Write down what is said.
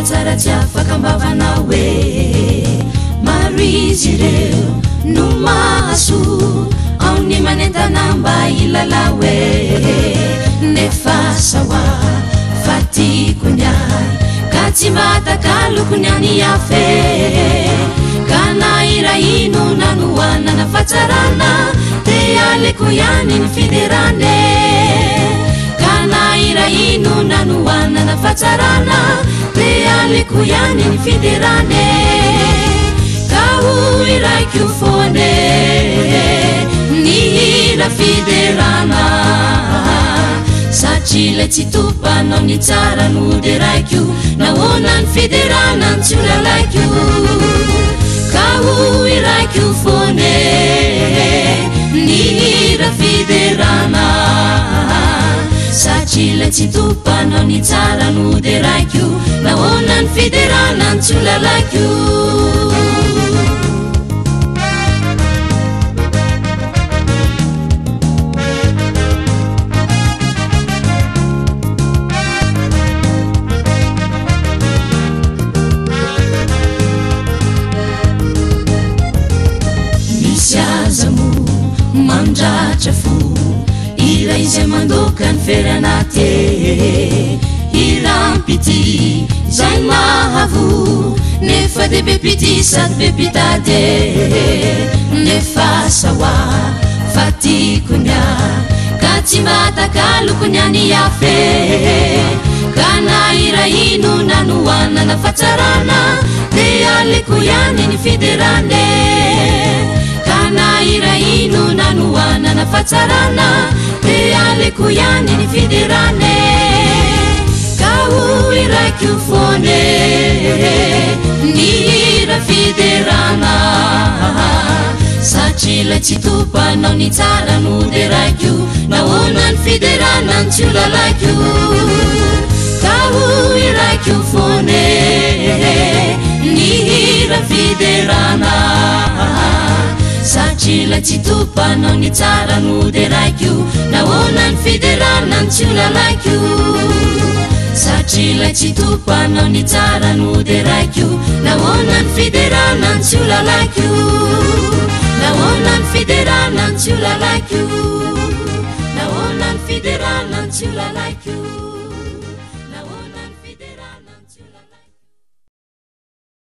tsara tsy afakambavana hoe maro izy ireo no mahaso ao ny manentana mba ilala hoe nefa sawa fatiko niay ka tsy matakaloko ny any afe ka naira ino nanoanana fatsarana te aleko ihany ny fiderane ka naira ino nanoanana fatsarana te aleko ihany ny fiderane ka hoy raiko fone ny hira fiderana satria le tsy topanao ny tsara no de raiko nahoana ny fiderana ny tsy olalaiko ka hoy raiko fone ny hira fiderana satria le tsy topanao ny tsara no de raiko nahoana ny fiderana ny tsy olalaiko mandratra fo ira izay mandoka ny feranate irampity zay mahavo nefa de be pity sady be pitade nefa sawa fatiko nya ka tsy matakaloko ny any afe ka naira ino nanoanana fatsarana de aleko ihany ny fiderane naira ino nanoanana fatsarana te aleko ihany ny fiderane ka hoy raiko fone ny hira fiderana satria le tsy topanao ny tsara no de raiko nahoana ny fiderana ny tsy olalaiko ka hoy raiko fone ny hira fiderana satria le tsy topanao ny tsara no de raiko nahoana ny fiderana ny tsy olalaiko satria le tsy topanao ny tsara no de raiko nahoana ny fiderana ny tsy olalaiko nahoana ny fiderana ny tsy olalaiko nahoana ny fiderana ny tsy olalaiko